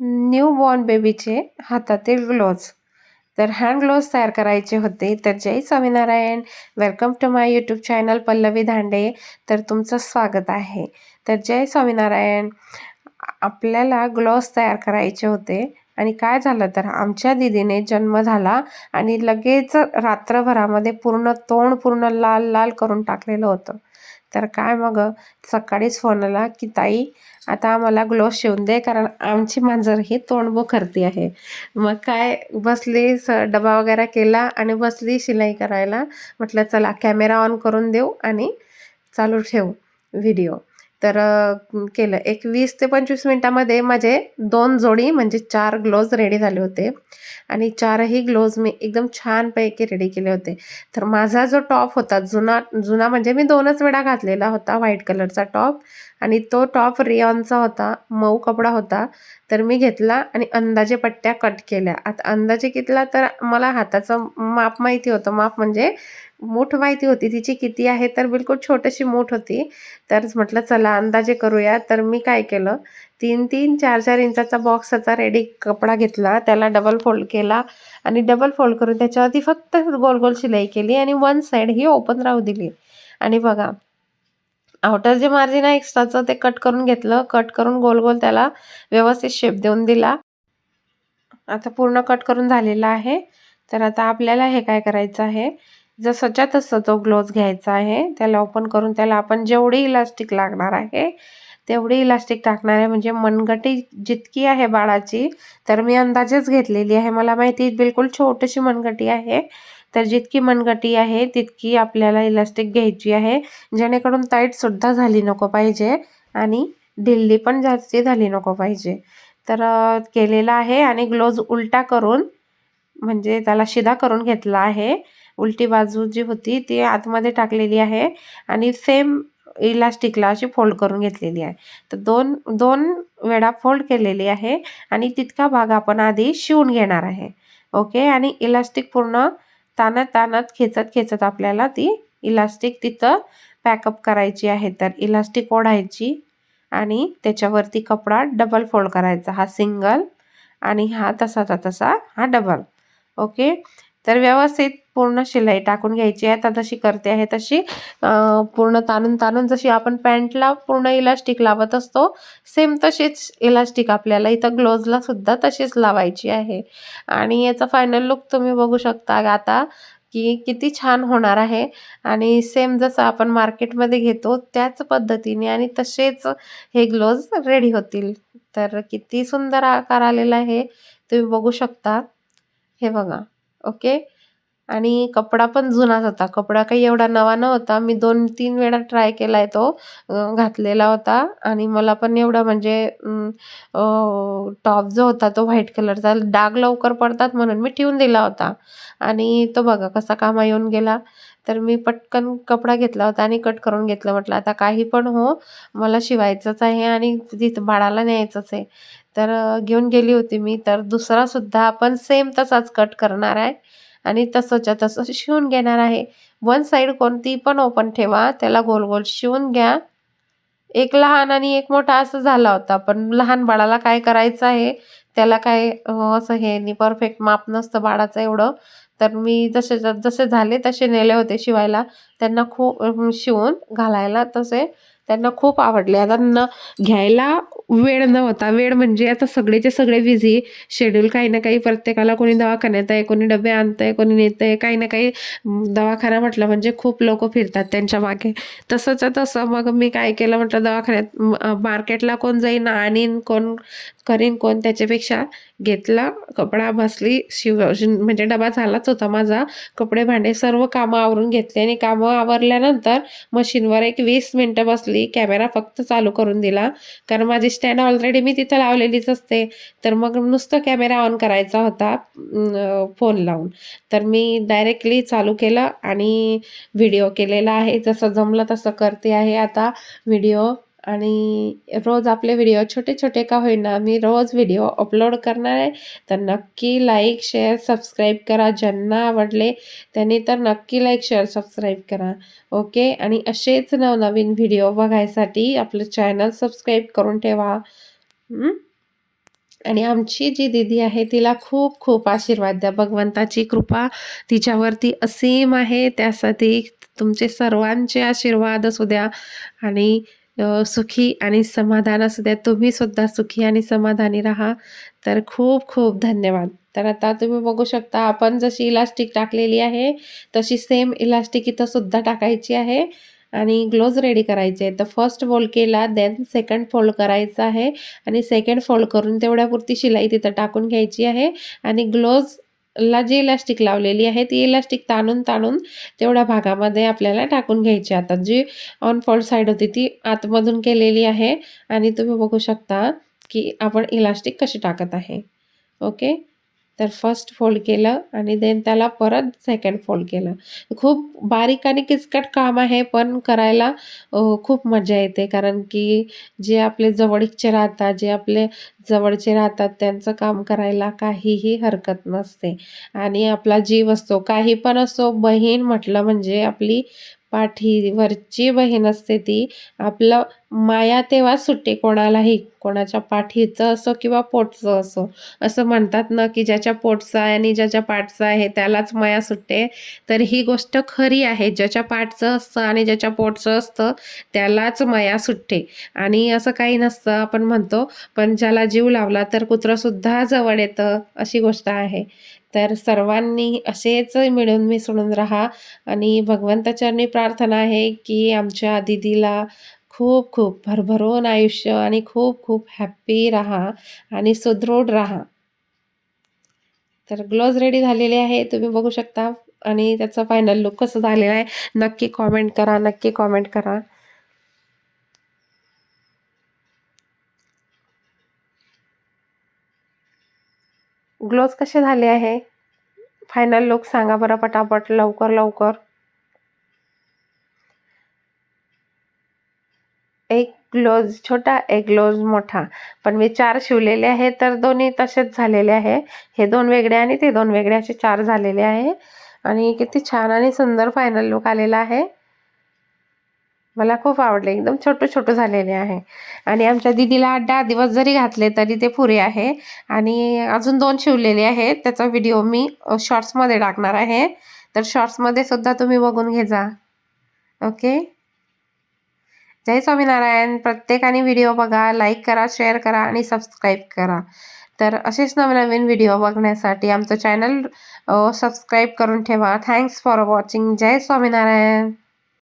New born बेबीचे हातातील gloves. तर hand gloves तयार करायचे होते. तर जय Swaminarayan. Welcome to my YouTube channel Pallavi Dhande. तर तुमचं स्वागत आहे. तर जय स्वामीनारायण. आपल्याला ग्लोव्ज तयार करायचे होते आणि काय झालं तर आमच्या दीदीने जन्म झाला आणि लगेच रात्रभरामध्ये पूर्ण तोंड पूर्ण लाल लाल करून टाकलेलं होतं. तर काय मग सकाळीच फोन आला की ताई आता आम्हाला ग्लोव्ज शिवून दे, कारण आमची मांजर ही तोंड करते आहे. मग काय बसली, डबा वगैरे केला आणि बसली शिलाई करायला. म्हटलं चला कॅमेरा ऑन करून देऊ आणि चालू ठेवू व्हिडिओ. तर केलं. एक 20 ते 25 मिनटामध्ये माझे 2 जोडी म्हणजे 4 ग्लोव्ज रेडी झाले होते आणि 4ही ग्लोव्ज मी एकदम छानपैकी रेडी केले होते. तर माझा जो टॉप होता जुना जुना म्हणजे मी 2च वेळा घातलेला होता व्हाईट कलरचा टॉप आणि तो टॉप रेयॉनचा होता, मऊ कपडा होता. तर मी घेतला आणि अंदाजे पट्ट्या कट केल्या. आता अंदाजे कितला तर मला हाताचं माप माहिती होतं. माप म्हणजे मूठ माहिती होती तिची किती आहे, तर बिलकुल छोटीशी मूठ होती. तर म्हटलं चला अंदाजे करूया. तर मी काय केलं, 3-3, 4-4 इंचाचा बॉक्सचा रेडी कपडा घेतला, त्याला डबल फोल्ड केला आणि डबल फोल्ड करून त्याच्यावरती फक्त गोल गोल शिलाई केली आणि वन साईड ही ओपन राहू दिली. आणि बघा आउटर जे मार्जिन आहे एक्स्ट्राचं ते कट करून घेतलं. कट करून गोल गोल त्याला व्यवस्थित शेप देऊन दिला. आता पूर्ण कट करून झालेला आहे. तर आता आपल्याला हे काय करायचं आहे, जसंच्या तसं तो ग्लोव्ज घ्यायचा आहे. त्याला ओपन करून त्याला आपण जेवढी इलास्टिक लागणार आहे तेवढी इलास्टिक टाकणार आहे. म्हणजे मनगटी जितकी आहे बाळाची, तर मी अंदाजेच घेतलेली आहे. मला माहिती आहे बिलकुल छोटीशी मनगटी आहे. तर जितकी मनगटी आहे तितकी आपल्याला इलास्टिक घ्यायची आहे, जेणेकरून टाईटसुद्धा झाली नको पाहिजे आणि ढिल्ली पण जास्ती झाली नको पाहिजे. तर केलेला आहे आणि ग्लोव्ज उलटा करून म्हणजे त्याला शिधा करून घेतला आहे. उलटी बाजू जी होती ती आतमध्ये टाकलेली आहे आणि सेम इलास्टिकला अशी फोल्ड करून घेतलेली आहे. तर दोन वेळा फोल्ड केलेली आहे आणि तितका भाग आपण आधी शिवून घेणार आहे. ओके. आणि इलास्टिक पूर्ण ताणत ताणत खेचत आपल्याला ती इलास्टिक तिथं पॅकअप करायची आहे. तर इलास्टिक ओढायची आणि त्याच्यावरती कपडा डबल फोल्ड करायचा. हा सिंगल आणि हा तसाचा तसा हा डबल. ओके. तर व्यवस्थित पूर्ण शिलाई टाकून घ्यायची आहे. आता जशी करते आहे तशी पूर्ण ताणून जशी आपण पॅन्टला पूर्ण इलास्टिक लावत असतो, सेम तशीच इलास्टिक आपल्याला इथं ग्लोव्जला सुद्धा तशीच लावायची आहे. आणि याचा फायनल लुक तुम्ही बघू शकता आता की किती छान होणार आहे. आणि सेम जसं आपण मार्केटमध्ये घेतो त्याच पद्धतीने आणि तसेच हे ग्लोव्ज रेडी होतील. तर किती सुंदर आकार आलेला आहे तुम्ही बघू शकता. हे बघा. ओके. आणि कपडा पण जुनाच होता. कपडा काही एवढा नवा नव्हता. मी 2-3 वेळा ट्राय केलाय तो घातलेला होता आणि मला पण एवढा म्हणजे टॉप जो होता तो व्हाईट कलरचा डाग लवकर पडतात म्हणून मी ठेवून दिला होता आणि तो बघा कसा कामा येऊन गेला. तर मी पटकन कपडा घेतला होता आणि कट करून घेतलं. म्हटलं आता काही पण हो, मला शिवायचंच आहे आणि तिथं बाळाला न्यायचंच आहे. तर घेऊन गेली होती मी. तर दुसरा सुद्धा आपण सेम तसाच कट करणार आहे आणि तसंच्या तसं शिवून घेणार आहे. वन साईड कोणती पण ओपन ठेवा, त्याला गोल गोल शिवून घ्या. एक लहान आणि एक मोठा असं झाला होता. पण लहान बाळाला काय करायचं आहे, त्याला काय असं हे नाही परफेक्ट माप नसतं बाळाचं एवढं. तर मी जसे झाले तसे नेले होते शिवायला. त्यांना खूप शिवून घालायला तसे त्यांना खूप आवडले. आता घ्यायला वेळ नव्हता. वेळ म्हणजे आता सगळेचे सगळे बिझी शेड्यूल, काही ना काही प्रत्येकाला कोणी दवाखान्यात आहे, कोणी डबे आणतंय, कोणी नेतंय, काही ना काही. दवाखाना म्हटलं म्हणजे खूप लोक फिरतात त्यांच्या मागे. तसं मग मी काय केलं, म्हटलं दवाखान्यात मार्केटला कोण जाईन आणीन कोण करीन कोण, त्याच्यापेक्षा घेतला कपडा बसली म्हणजे डबा झालाच होता माझा. कपडे भांडे सर्व कामं आवरून घेतले आणि कामं आवरल्यानंतर मशीनवर एक 20 मिनटं बसली. कॅमेरा फक्त चालू करून दिला, कारण माझी स्टँड ऑलरेडी मी तिथं लावलेलीच असते. तर मग नुसतं कॅमेरा ऑन करायचा होता फोन लावून. तर मी डायरेक्टली चालू केलं आणि व्हिडिओ केलेला आहे. जसं जमलं तसं करते आहे आता व्हिडिओ. आणि रोज आपले व्हिडिओ छोटे छोटे का होईना मी रोज व्हिडिओ अपलोड करणार आहे. तर नक्की लाईक शेअर सबस्क्राईब करा. ज्यांना आवडले त्यांनी तर नक्की लाईक शेअर सबस्क्राईब करा. ओके. आणि असेच नवनवीन व्हिडिओ बघायसाठी आपलं चॅनल सबस्क्राईब करून ठेवा. आणि आमची जी दीदी आहे तिला खूप खूप आशीर्वाद द्या. भगवंताची कृपा तिच्यावरती असीम आहे. त्यासाठी तुमचे सर्वांचे आशीर्वाद असू द्या आणि सुखी आणि समाधान असू द्या. तुम्ही सुद्धा सुखी आणि समाधानी राहा. तर खूप खूप धन्यवाद. तर आता तुम्ही बघू शकता आपण जशी इलास्टिक टाकलेली आहे तशी सेम इलास्टिक इथं सुद्धा टाकायची आहे आणि ग्लोव्ज रेडी करायचे आहेत. तर फर्स्ट फोल्ड केला, देन सेकंड फोल्ड करायचा आहे आणि सेकंड फोल्ड करून तेवढ्यापुरती शिलाई तिथं टाकून घ्यायची आहे आणि ग्लोव्जला जी इलास्टिक लावलेली आहे ती इलास्टिक ताणून ताणून तेवढ्या भागामध्ये आपल्याला टाकून घ्यायची. आता जी ऑन फोल्ड साईड होती ती आतमधून केलेली आहे आणि तुम्ही बघू शकता की आपण इलास्टिक कशी टाकत आहे. ओके. तर फर्स्ट फोल्ड केलं आणि देन त्याला परत सेकंड फोल्ड केलं. खूप बारीक आणि किचकट काम आहे, पण करायला खूप मजा येते. कारण की जे आपले जवळचे राहतात, जे आपले जवळचे राहतात त्यांचं काम करायला काहीही हरकत नसते. आणि आपला जीव असतो, काही पण असो, बहीण म्हटलं म्हणजे आपली पाठीवरची बहीण असते ती. आपलं माया तेव्हाच सुटते कोणालाही, कोणाच्या पाठीचं असो किंवा पोटचं असो. असं म्हणतात ना, की ज्याच्या पोटचं आहे आणि ज्याच्या पाठचं आहे त्यालाच माया सुटते. तर ही गोष्ट खरी आहे. ज्याच्या पाठचं असतं आणि ज्याच्या पोटचं असतं त्यालाच माया सुटते. आणि असं काही नसतं आपण म्हणतो, पण ज्याला जीव लावला तर कुत्रंसुद्धा जवळ येतं, अशी गोष्ट आहे. तर सर्वांनी असेच मिळून मिसळून राहा आणि भगवंताचरणी प्रार्थना आहे, की आमच्या दीदीला खूप खूप भरभरून आयुष्य आणि खूप खूप हॅप्पी राहा आणि सुदृढ राहा. तर ग्लोव्ज रेडी झालेले आहे तुम्ही बघू शकता आणि त्याचा फायनल लुक कसं झालेला आहे नक्की कॉमेंट करा, नक्की कॉमेंट करा. ग्लोव्ज कसे झाले आहे? फायनल लुक सांगा बरं पटापट, लवकर लवकर. एक ग्लोव्ज छोटा, एक ग्लोव्ज मोठा. पण मी 4 शिवलेले आहेत, तर दोन्ही तसेच झालेले आहे. हे 2 वेगळे आणि ते 2 वेगळे असे 4 झालेले आहे. आणि किती छान आणि सुंदर फायनल लुक आलेला आहे. मला खूप आवडले. एकदम छोटं-छोटं झालेले आहे. आणि आमच्या दीदीला 8-10 दिवस जरी घातले तरी ते पुरे आहे. आणि अजून 2 शिवलेले आहेत. त्याचा व्हिडिओ मी शॉर्ट्समध्ये टाकणार आहे. तर शॉर्ट्समध्ये सुद्धा तुम्ही बघून घे जा. ओके. जय स्वामीनारायण. प्रत्येकाने व्हिडिओ बघा, लाईक करा, शेअर करा आणि सबस्क्राईब करा. तर असेच नवनवीन व्हिडिओ बघण्यासाठी आमचं चॅनल सबस्क्राईब करून ठेवा. Thanks for watching. जय स्वामीनारायण.